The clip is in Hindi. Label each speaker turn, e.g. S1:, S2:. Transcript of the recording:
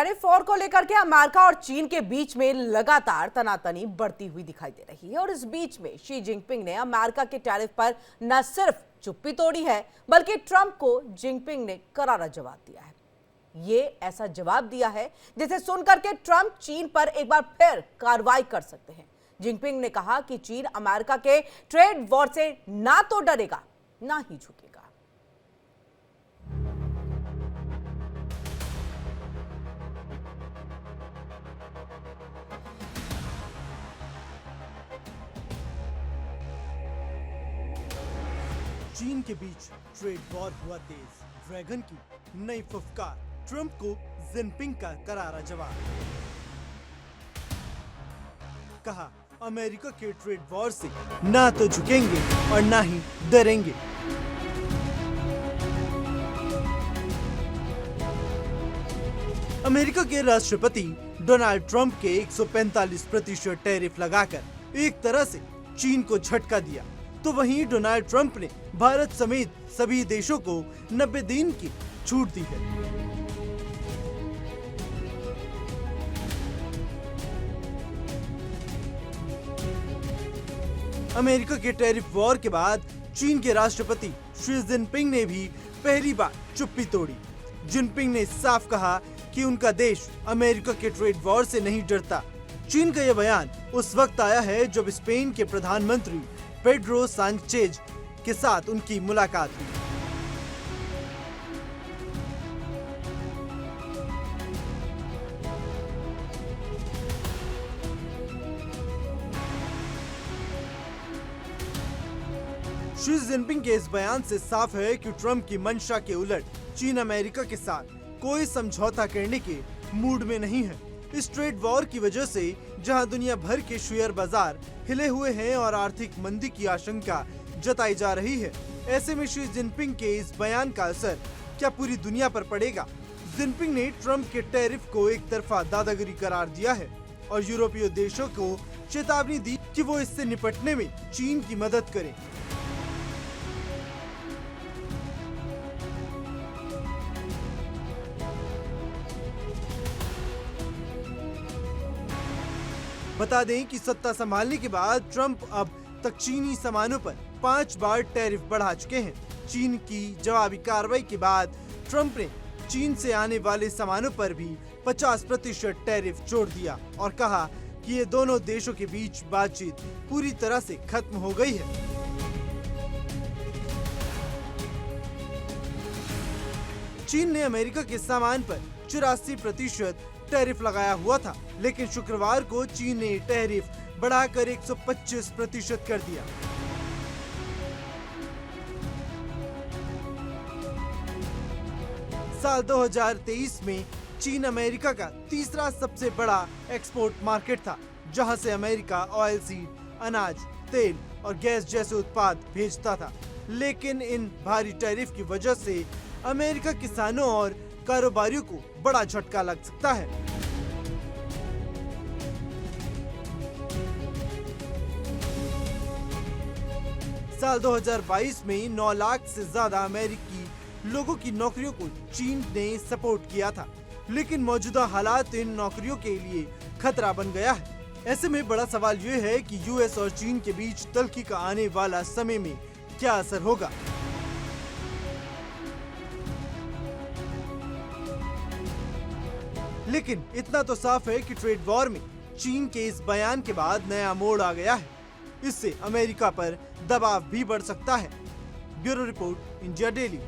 S1: टैरिफ वॉर को लेकर के अमेरिका और चीन के बीच में लगातार तनातनी बढ़ती हुई दिखाई दे रही है और इस बीच में शी जिनपिंग ने अमेरिका के टैरिफ पर न सिर्फ चुप्पी तोड़ी है बल्कि ट्रंप को जिनपिंग ने करारा जवाब दिया है। ये ऐसा जवाब दिया है जिसे सुनकर के ट्रंप चीन पर एक बार फिर कार्रवाई कर सकते हैं। जिनपिंग ने कहा कि चीन अमेरिका के ट्रेड वॉर से ना तो डरेगा ना ही झुकेगा।
S2: चीन के बीच ट्रेड वॉर हुआ तेज, ड्रैगन की नई फुफकार, ट्रंप को जिनपिंग का करारा जवाब। कहा अमेरिका के ट्रेड वॉर से ना तो झुकेंगे और ना ही डरेंगे। अमेरिका के राष्ट्रपति डोनाल्ड ट्रंप के 145% टैरिफ लगाकर एक तरह से चीन को झटका दिया, तो वहीं डोनाल्ड ट्रंप ने भारत समेत सभी देशों को 90 दिन की छूट दी है। अमेरिका के टैरिफ वॉर के बाद चीन के राष्ट्रपति शी जिनपिंग ने भी पहली बार चुप्पी तोड़ी। जिनपिंग ने साफ कहा कि उनका देश अमेरिका के ट्रेड वॉर से नहीं डरता। चीन का यह बयान उस वक्त आया है जब स्पेन के प्रधानमंत्री पेड्रो सांचेज के साथ उनकी मुलाकात हुई। शी जिनपिंग के इस बयान से साफ है कि ट्रंप की मंशा के उलट चीन अमेरिका के साथ कोई समझौता करने के मूड में नहीं है। इस ट्रेड वॉर की वजह से जहां दुनिया भर के शेयर बाजार हिले हुए हैं और आर्थिक मंदी की आशंका जताई जा रही है, ऐसे में शी जिनपिंग के इस बयान का असर क्या पूरी दुनिया पर पड़ेगा? जिनपिंग ने ट्रंप के टैरिफ को एक तरफा दादागिरी करार दिया है और यूरोपीय देशों को चेतावनी दी कि वो इससे निपटने में चीन की मदद करें। बता दें कि सत्ता संभालने के बाद ट्रंप अब तक चीनी सामानों पर 5 बार टैरिफ बढ़ा चुके हैं। चीन की जवाबी कार्रवाई के बाद ट्रंप ने चीन से आने वाले सामानों पर भी 50% टैरिफ जोड़ दिया और कहा कि ये दोनों देशों के बीच बातचीत पूरी तरह से खत्म हो गई है। चीन ने अमेरिका के सामान पर 84% टैरिफ लगाया हुआ था, लेकिन शुक्रवार को चीन ने टैरिफ बढ़ाकर 125% कर दिया। साल 2023 में चीन अमेरिका का तीसरा सबसे बड़ा एक्सपोर्ट मार्केट था, जहां से अमेरिका ऑयल सीड, अनाज, तेल और गैस जैसे उत्पाद भेजता था। लेकिन इन भारी टैरिफ की वजह से अमेरिका किसानों और कारोबारियों को बड़ा झटका लग सकता है। साल 2022 में 9 लाख से ज्यादा अमेरिकी लोगों की नौकरियों को चीन ने सपोर्ट किया था, लेकिन मौजूदा हालात इन नौकरियों के लिए खतरा बन गया है। ऐसे में बड़ा सवाल ये है कि यूएस और चीन के बीच तल्खी का आने वाला समय में क्या असर होगा। लेकिन इतना तो साफ है कि ट्रेड वॉर में चीन के इस बयान के बाद नया मोड़ आ गया है। इससे अमेरिका पर दबाव भी बढ़ सकता है। Bureau report, India daily.